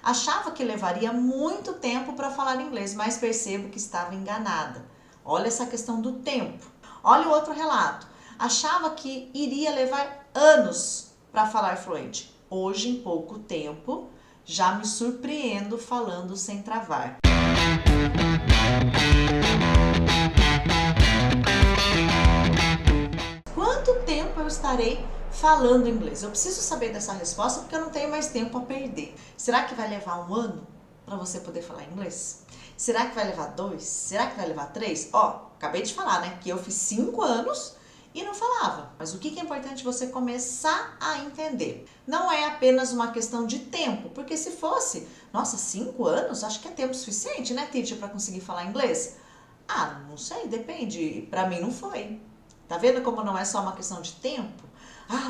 Achava que levaria muito tempo para falar inglês, mas percebo que estava enganada. Olha essa questão do tempo. Olha o outro relato. Achava que iria levar anos para falar fluente. Hoje, em pouco tempo, já me surpreendo falando sem travar. Quanto tempo eu estarei falando inglês? Eu preciso saber dessa resposta porque eu não tenho mais tempo a perder. Será que vai levar um ano para você poder falar inglês? Será que vai levar 2? Será que vai levar 3? Acabei de falar, né? Que eu fiz 5 anos e não falava. Mas o que é importante você começar a entender? Não é apenas uma questão de tempo, porque se fosse, nossa, 5 anos, acho que é tempo suficiente, né, teacher, para conseguir falar inglês? Não sei, depende. Para mim não foi. Tá vendo como não é só uma questão de tempo?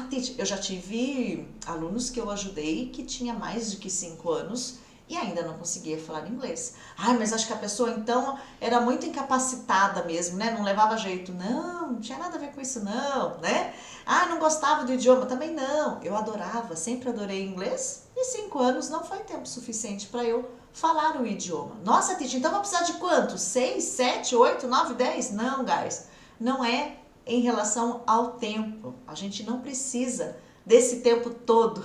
Teacher, eu já tive alunos que eu ajudei que tinha mais de que 5 anos e ainda não conseguia falar inglês. Mas acho que a pessoa então era muito incapacitada mesmo, né? Não levava jeito. Não tinha nada a ver com isso não, né? Não gostava do idioma, também não. Eu adorava, sempre adorei inglês e 5 anos não foi tempo suficiente para eu falar o idioma. Nossa, teacher, então vou precisar de quanto? 6, 7, 8, 9, 10? Não, guys, não é em relação ao tempo. A gente não precisa desse tempo todo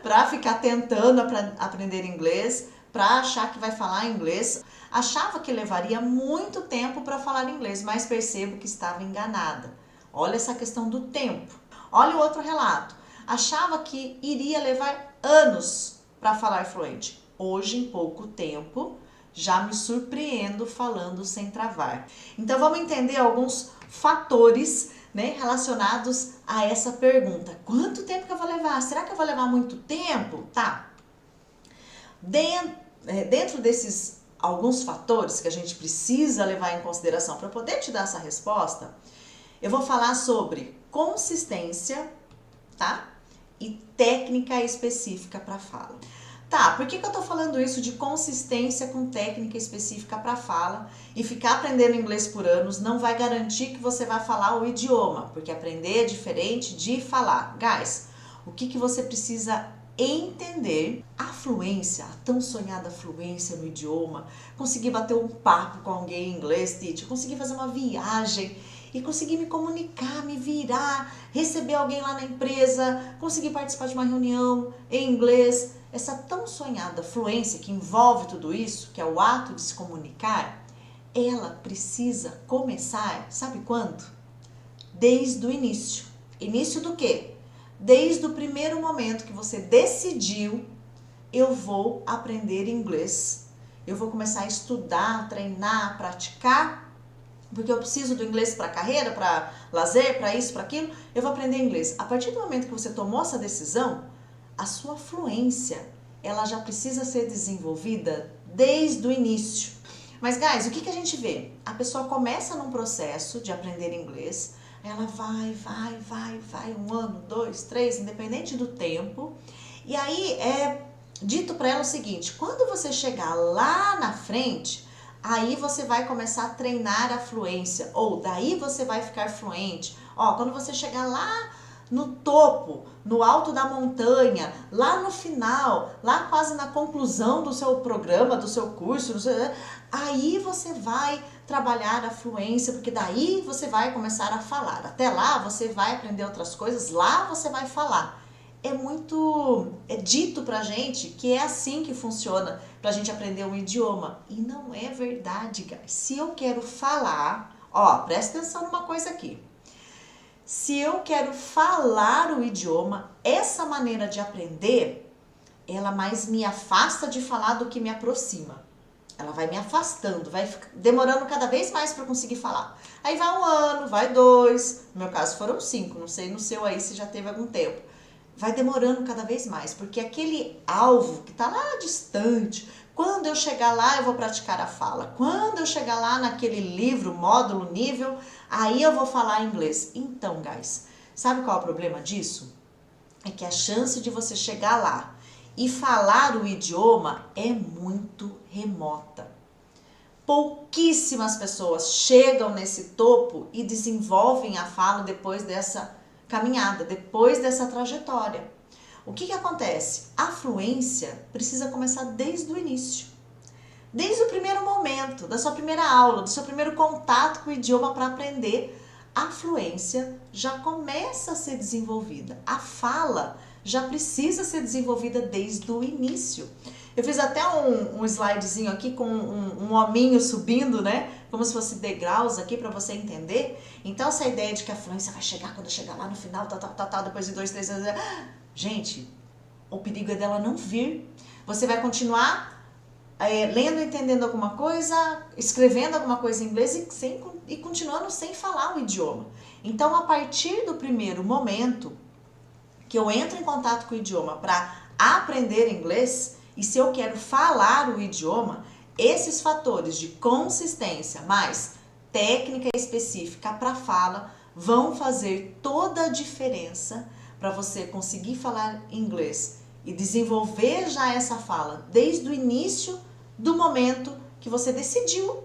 para ficar tentando aprender inglês, para achar que vai falar inglês. Achava que levaria muito tempo para falar inglês, mas percebo que estava enganada. Olha essa questão do tempo. Olha o outro relato. Achava que iria levar anos para falar fluente. Hoje, em pouco tempo, já me surpreendo falando sem travar. Então vamos entender alguns fatores, né, relacionados a essa pergunta. Quanto tempo que eu vou levar? Será que eu vou levar muito tempo? Tá. Dentro desses alguns fatores que a gente precisa levar em consideração para poder te dar essa resposta, eu vou falar sobre consistência, tá? E técnica específica para fala. Tá, por que eu tô falando isso de consistência com técnica específica para fala e ficar aprendendo inglês por anos não vai garantir que você vai falar o idioma, porque aprender é diferente de falar. Guys, o que você precisa entender? A fluência, a tão sonhada fluência no idioma, conseguir bater um papo com alguém em inglês, teacher, conseguir fazer uma viagem e conseguir me comunicar, me virar, receber alguém lá na empresa, conseguir participar de uma reunião em inglês. Essa tão sonhada fluência que envolve tudo isso, que é o ato de se comunicar, ela precisa começar, sabe quando? Desde o início. Início do quê? Desde o primeiro momento que você decidiu, eu vou aprender inglês. Eu vou começar a estudar, treinar, praticar, porque eu preciso do inglês para carreira, para lazer, para isso, para aquilo. Eu vou aprender inglês. A partir do momento que você tomou essa decisão, a sua fluência, ela já precisa ser desenvolvida desde o início. Mas, guys, o que a gente vê? A pessoa começa num processo de aprender inglês, ela vai, 1 ano, 2, 3, independente do tempo, e aí é dito para ela o seguinte: quando você chegar lá na frente, aí você vai começar a treinar a fluência, ou daí você vai ficar fluente. Quando você chegar lá no topo, no alto da montanha, lá no final, lá quase na conclusão do seu programa, do seu curso, aí você vai trabalhar a fluência, porque daí você vai começar a falar. Até lá você vai aprender outras coisas, lá você vai falar. É dito pra gente que é assim que funciona pra gente aprender um idioma. E não é verdade, guys. Se eu quero falar, presta atenção numa coisa aqui. Se eu quero falar o idioma, essa maneira de aprender, ela mais me afasta de falar do que me aproxima. Ela vai me afastando, vai demorando cada vez mais para conseguir falar. Aí vai 1 ano, vai 2, no meu caso foram 5, não sei no seu aí se já teve algum tempo. Vai demorando cada vez mais, porque aquele alvo que está lá distante, quando eu chegar lá eu vou praticar a fala. Quando eu chegar lá naquele livro, módulo, nível, aí eu vou falar inglês. Então, guys, sabe qual é o problema disso? É que a chance de você chegar lá e falar o idioma é muito remota. Pouquíssimas pessoas chegam nesse topo e desenvolvem a fala depois dessa caminhada, depois dessa trajetória. O que acontece? A fluência precisa começar desde o início. Desde o primeiro momento, da sua primeira aula, do seu primeiro contato com o idioma para aprender, a fluência já começa a ser desenvolvida. A fala já precisa ser desenvolvida desde o início. Eu fiz até um slidezinho aqui com um hominho subindo, né? Como se fosse degraus aqui para você entender. Então, essa ideia de que a fluência vai chegar quando chegar lá no final, depois de 2, 3 anos. Gente, o perigo é dela não vir. Você vai continuar lendo, entendendo alguma coisa, escrevendo alguma coisa em inglês e continuando sem falar o idioma. Então, a partir do primeiro momento que eu entro em contato com o idioma para aprender inglês, e se eu quero falar o idioma, esses fatores de consistência mais técnica específica para fala vão fazer toda a diferença para você conseguir falar inglês e desenvolver já essa fala desde o início do momento que você decidiu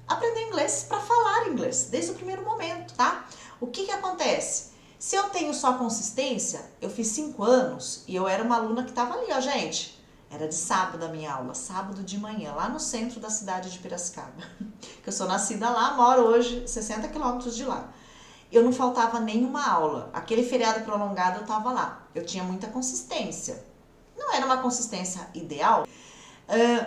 aprender inglês para falar inglês, desde o primeiro momento, tá? O que acontece? Se eu tenho só consistência, eu fiz 5 anos e eu era uma aluna que estava ali, ó, gente. Era de sábado a minha aula, sábado de manhã, lá no centro da cidade de Piracicaba. Que eu sou nascida lá, moro hoje 60 quilômetros de lá. Eu não faltava nenhuma aula. Aquele feriado prolongado eu estava lá. Eu tinha muita consistência. Não era uma consistência ideal,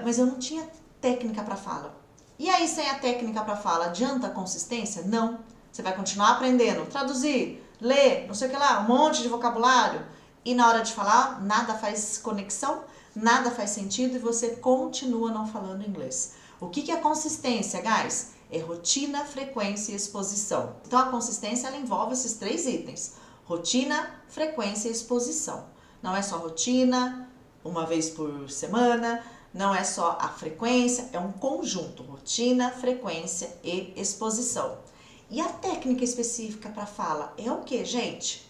mas eu não tinha técnica para fala. E aí, sem a técnica para fala, adianta a consistência? Não. Você vai continuar aprendendo, traduzir, ler, não sei o que lá, um monte de vocabulário. E na hora de falar, nada faz conexão, nada faz sentido e você continua não falando inglês. O que é consistência, guys? É rotina, frequência e exposição. Então, a consistência, ela envolve esses 3 itens. Rotina, frequência e exposição. Não é só rotina, uma vez por semana, não é só a frequência, é um conjunto. Rotina, frequência e exposição. E a técnica específica para fala é o que, gente?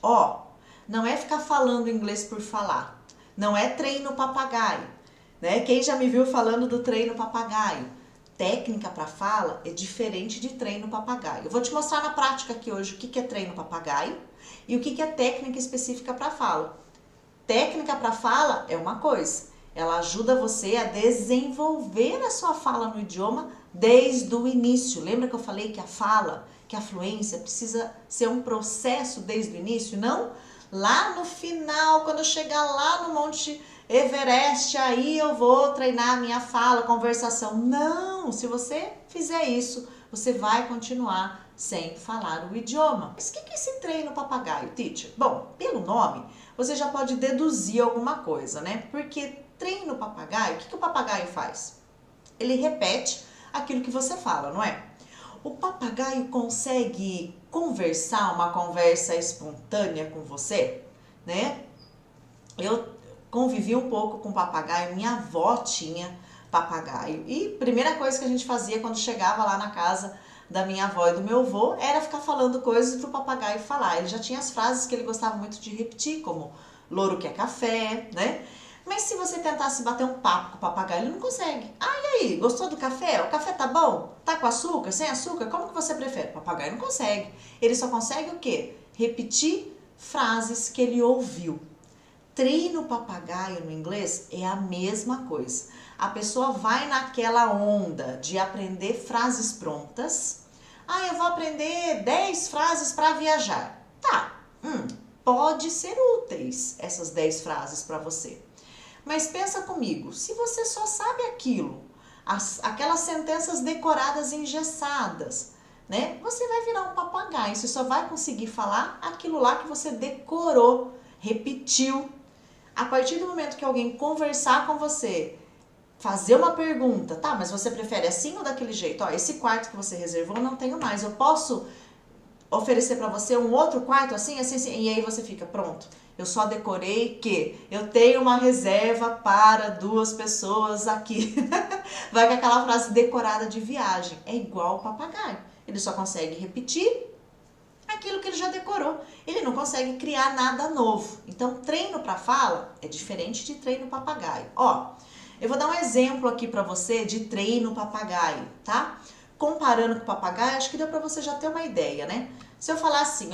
Não é ficar falando inglês por falar. Não é treino papagaio, né? Quem já me viu falando do treino papagaio? Técnica para fala é diferente de treino papagaio. Eu vou te mostrar na prática aqui hoje o que é treino papagaio e o que é técnica específica para fala. Técnica para fala é uma coisa, ela ajuda você a desenvolver a sua fala no idioma desde o início. Lembra que eu falei que a fala, que a fluência precisa ser um processo desde o início, não lá no final, quando eu chegar lá no Monte Everest, aí eu vou treinar a minha fala, conversação. Não, se você fizer isso, você vai continuar sem falar o idioma. Mas o que é esse treino papagaio, teacher? Bom, pelo nome, você já pode deduzir alguma coisa, né? Porque treino papagaio, o que o papagaio faz? Ele repete aquilo que você fala, não é? O papagaio consegue conversar uma conversa espontânea com você, né? Eu convivi um pouco com papagaio, minha avó tinha papagaio. E a primeira coisa que a gente fazia quando chegava lá na casa da minha avó e do meu avô era ficar falando coisas pro papagaio falar. Ele já tinha as frases que ele gostava muito de repetir, como louro quer café, né? Mas se você tentasse bater um papo com o papagaio, ele não consegue. E aí, gostou do café? O café tá bom? Tá com açúcar? Sem açúcar? Como que você prefere? O papagaio não consegue. Ele só consegue o quê? Repetir frases que ele ouviu. Treino papagaio no inglês é a mesma coisa. A pessoa vai naquela onda de aprender frases prontas. Eu vou aprender 10 frases para viajar. Tá, pode ser úteis essas 10 frases para você. Mas pensa comigo, se você só sabe aquilo, aquelas sentenças decoradas engessadas, né? Você vai virar um papagaio, você só vai conseguir falar aquilo lá que você decorou, repetiu. A partir do momento que alguém conversar com você, fazer uma pergunta, tá, mas você prefere assim ou daquele jeito? Esse quarto que você reservou eu não tenho mais, eu posso oferecer para você um outro quarto assim, e aí você fica, pronto. Eu só decorei que eu tenho uma reserva para 2 pessoas aqui. Vai com aquela frase decorada de viagem. É igual o papagaio. Ele só consegue repetir aquilo que ele já decorou. Ele não consegue criar nada novo. Então, treino para fala é diferente de treino papagaio. Eu vou dar um exemplo aqui para você de treino papagaio, tá? Comparando com o papagaio, acho que deu para você já ter uma ideia, né? Se eu falar assim,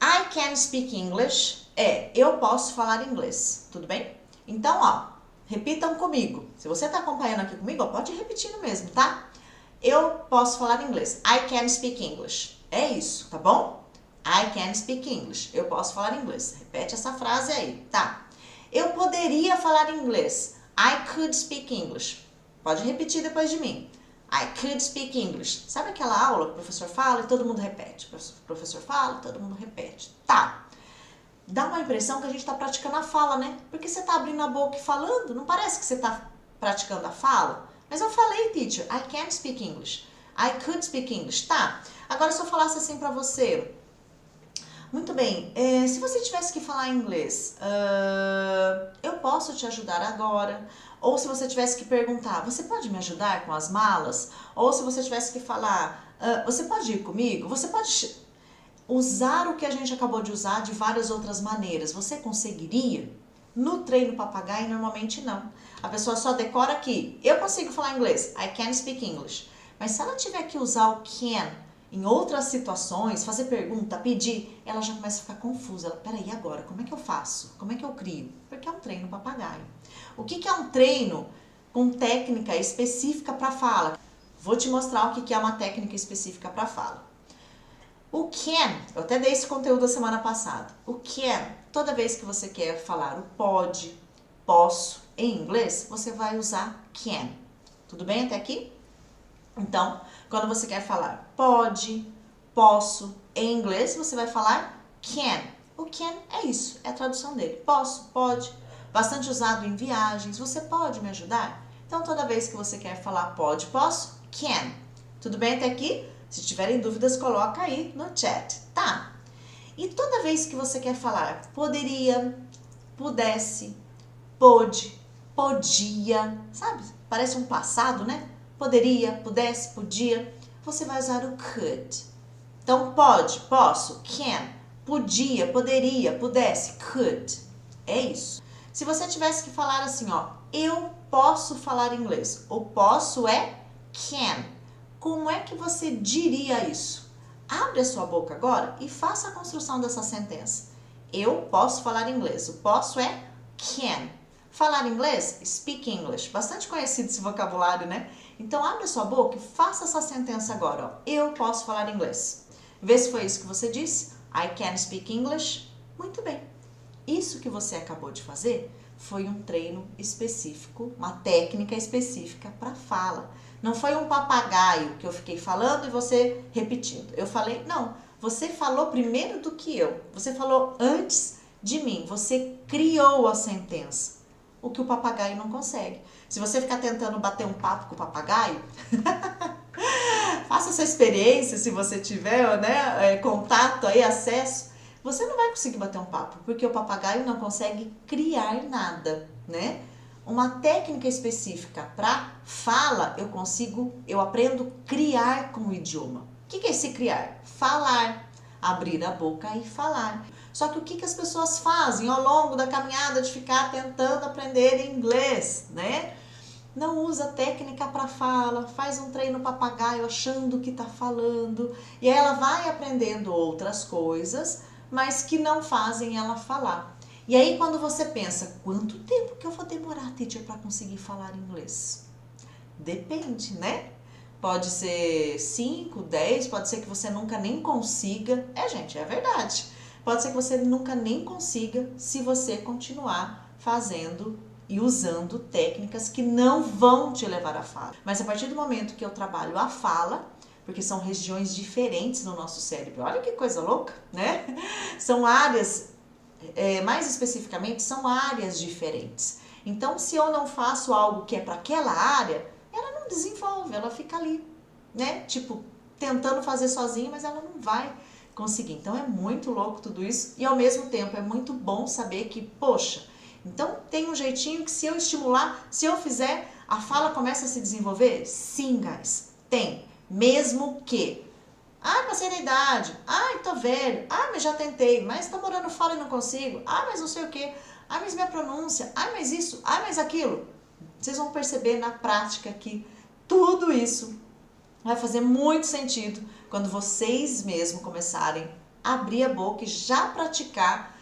I can speak English é eu posso falar inglês, tudo bem? Então, ó, repitam comigo. Se você tá acompanhando aqui comigo, ó, pode ir repetindo mesmo, tá? Eu posso falar inglês. I can speak English. É isso, tá bom? I can speak English. Eu posso falar inglês. Repete essa frase aí, tá? Eu poderia falar inglês. I could speak English. Pode repetir depois de mim. I could speak English. Sabe aquela aula que o professor fala e todo mundo repete? O professor fala e todo mundo repete. Tá. Dá uma impressão que a gente tá praticando a fala, né? Porque você tá abrindo a boca e falando. Não parece que você tá praticando a fala? Mas eu falei, teacher, I can speak English. I could speak English. Tá. Agora, se eu falasse assim pra você... Muito bem, se você tivesse que falar inglês, eu posso te ajudar agora? Ou se você tivesse que perguntar, você pode me ajudar com as malas? Ou se você tivesse que falar, você pode ir comigo? Você pode usar o que a gente acabou de usar de várias outras maneiras. Você conseguiria? No treino papagaio, normalmente não. A pessoa só decora aqui, eu consigo falar inglês, I can speak English. Mas se ela tiver que usar o can em outras situações, fazer pergunta, pedir, ela já começa a ficar confusa. Ela, peraí, agora, como é que eu faço? Como é que eu crio? Porque é um treino papagaio. O que é um treino com técnica específica para fala? Vou te mostrar o que é uma técnica específica para fala. O can, eu até dei esse conteúdo a semana passada. O can, toda vez que você quer falar o pode, posso, em inglês, você vai usar can. Tudo bem até aqui? Então, quando você quer falar pode, posso, em inglês, você vai falar can. O can é isso, é a tradução dele. Posso, pode, bastante usado em viagens. Você pode me ajudar? Então, toda vez que você quer falar pode, posso, can. Tudo bem até aqui? Se tiverem dúvidas, coloca aí no chat, tá? E toda vez que você quer falar poderia, pudesse, pôde, podia, sabe? Parece um passado, né? Poderia, pudesse, podia, você vai usar o could. Então, pode, posso, can, podia, poderia, pudesse, could. É isso. Se você tivesse que falar assim, ó, eu posso falar inglês. O posso é can. Como é que você diria isso? Abre a sua boca agora e faça a construção dessa sentença. Eu posso falar inglês. O posso é can. Falar inglês? Speak English. Bastante conhecido esse vocabulário, né? Então, abre a sua boca e faça essa sentença agora. Ó. Eu posso falar inglês. Vê se foi isso que você disse. I can speak English. Muito bem. Isso que você acabou de fazer foi um treino específico, uma técnica específica para fala. Não foi um papagaio que eu fiquei falando e você repetindo. Eu falei, não. Você falou primeiro do que eu. Você falou antes de mim. Você criou a sentença. O que o papagaio não consegue. Se você ficar tentando bater um papo com o papagaio, faça essa experiência, se você tiver, né, contato aí, acesso, você não vai conseguir bater um papo, porque o papagaio não consegue criar nada, né? Uma técnica específica para fala, eu aprendo a criar com o idioma. O que é esse criar? Falar, abrir a boca e falar. Só que o que as pessoas fazem ao longo da caminhada de ficar tentando aprender inglês, né? Não usa técnica para fala, faz um treino papagaio achando que está falando, e aí ela vai aprendendo outras coisas, mas que não fazem ela falar. E aí quando você pensa, quanto tempo que eu vou demorar, teacher, para conseguir falar inglês? Depende, né? Pode ser 5, 10, pode ser que você nunca nem consiga. Gente, é verdade. Pode ser que você nunca nem consiga se você continuar fazendo e usando técnicas que não vão te levar à fala. Mas a partir do momento que eu trabalho a fala, porque são regiões diferentes no nosso cérebro, olha que coisa louca, né? São áreas, mais especificamente, são áreas diferentes. Então, se eu não faço algo que é para aquela área, ela não desenvolve, ela fica ali, né? Tipo, tentando fazer sozinha, mas ela não vai conseguir. Então, é muito louco tudo isso e, ao mesmo tempo, é muito bom saber que, poxa, então tem um jeitinho que se eu estimular, se eu fizer, a fala começa a se desenvolver? Sim, guys, tem. Mesmo que, passei da idade, tô velho, mas já tentei, mas tô morando fora e não consigo, mas não sei o que, mas minha pronúncia, mas isso, mas aquilo. Vocês vão perceber na prática que tudo isso vai fazer muito sentido quando vocês mesmos começarem abrir a boca e já praticar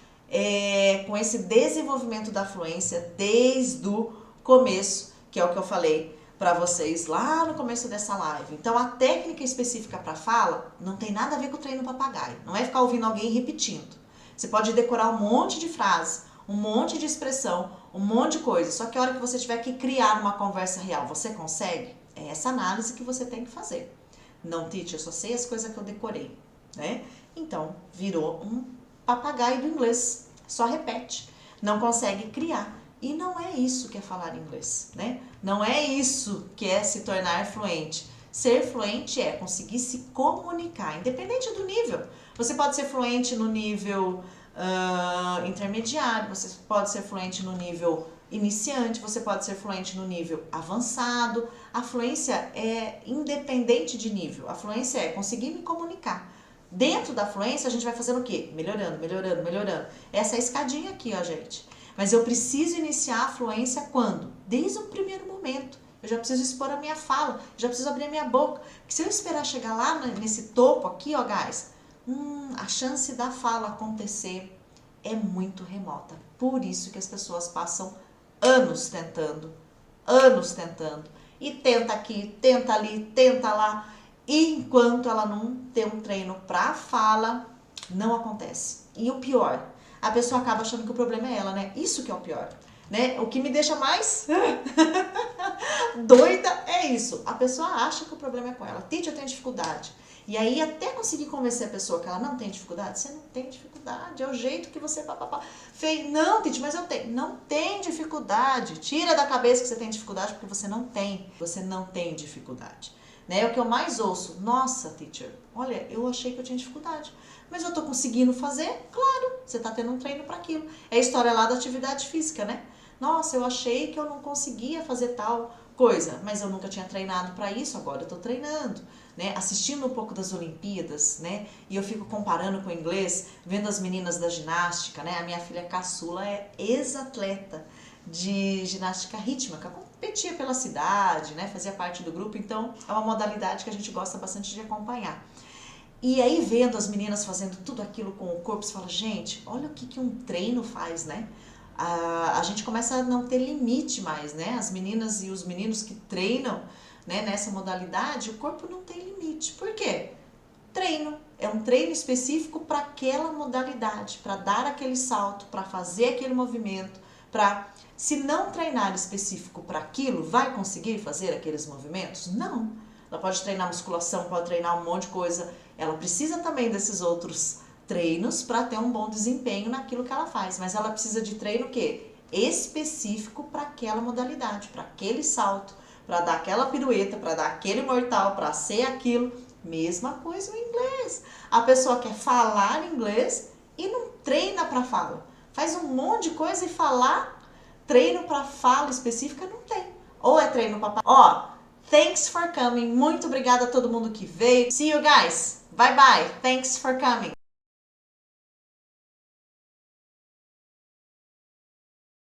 com esse desenvolvimento da fluência desde o começo, que é o que eu falei para vocês lá no começo dessa live. Então, a técnica específica para fala não tem nada a ver com o treino papagaio. Não é ficar ouvindo alguém repetindo. Você pode decorar um monte de frase, um monte de expressão, um monte de coisa. Só que a hora que você tiver que criar uma conversa real, você consegue? É essa análise que você tem que fazer. Não, teacher, eu só sei as coisas que eu decorei, né? Então, virou um papagaio do inglês. Só repete. Não consegue criar. E não é isso que é falar inglês, né? Não é isso que é se tornar fluente. Ser fluente é conseguir se comunicar, independente do nível. Você pode ser fluente no nível intermediário, você pode ser fluente no nível iniciante, você pode ser fluente no nível avançado. A fluência é independente de nível. A fluência é conseguir me comunicar. Dentro da fluência, a gente vai fazendo o quê? Melhorando, melhorando, melhorando. Essa é a escadinha aqui, ó, gente. Mas eu preciso iniciar a fluência quando? Desde o primeiro momento. Eu já preciso expor a minha fala, já preciso abrir a minha boca. Porque se eu esperar chegar lá nesse topo aqui, ó, guys, a chance da fala acontecer é muito remota. Por isso que as pessoas passam anos tentando. E tenta aqui, tenta ali, tenta lá. E enquanto ela não tem um treino pra fala, não acontece. E o pior, a pessoa acaba achando que o problema é ela, né? Isso que é o pior, né? O que me deixa mais doida é isso. A pessoa acha que o problema é com ela. Teacher, eu tenho dificuldade. E aí, até conseguir convencer a pessoa que ela não tem dificuldade, você não tem dificuldade, é o jeito que você fez. Não, Teacher, mas eu tenho. Não tem dificuldade. Tira da cabeça que você tem dificuldade, porque você não tem. Você não tem dificuldade. Né? É o que eu mais ouço. Nossa, teacher, olha, eu achei que eu tinha dificuldade, mas eu tô conseguindo fazer? Claro, você tá tendo um treino para aquilo. É a história lá da atividade física, né? Nossa, eu achei que eu não conseguia fazer tal coisa, mas eu nunca tinha treinado para isso, agora eu tô treinando, né? Assistindo um pouco das Olimpíadas, né? E eu fico comparando com o inglês, vendo as meninas da ginástica, né? A minha filha caçula é ex-atleta de ginástica rítmica, competia pela cidade, né? Fazia parte do grupo, então é uma modalidade que a gente gosta bastante de acompanhar. E aí, vendo as meninas fazendo tudo aquilo com o corpo, você fala, gente, olha o que um treino faz, né? A gente começa a não ter limite mais, né? As meninas e os meninos que treinam, né, nessa modalidade, o corpo não tem limite. Por quê? Treino. É um treino específico para aquela modalidade, para dar aquele salto, para fazer aquele movimento, para... Se não treinar específico para aquilo, vai conseguir fazer aqueles movimentos? Não. Ela pode treinar musculação, pode treinar um monte de coisa. Ela precisa também desses outros treinos para ter um bom desempenho naquilo que ela faz. Mas ela precisa de treino o quê? Específico para aquela modalidade, para aquele salto, para dar aquela pirueta, para dar aquele mortal, para ser aquilo. Mesma coisa no inglês. A pessoa quer falar inglês e não treina para fala. Faz um monte de coisa e falar, treino para fala específica não tem. Ou é treino para... Ó, thanks for coming. Muito obrigada a todo mundo que veio. See you guys. Bye bye. Thanks for coming.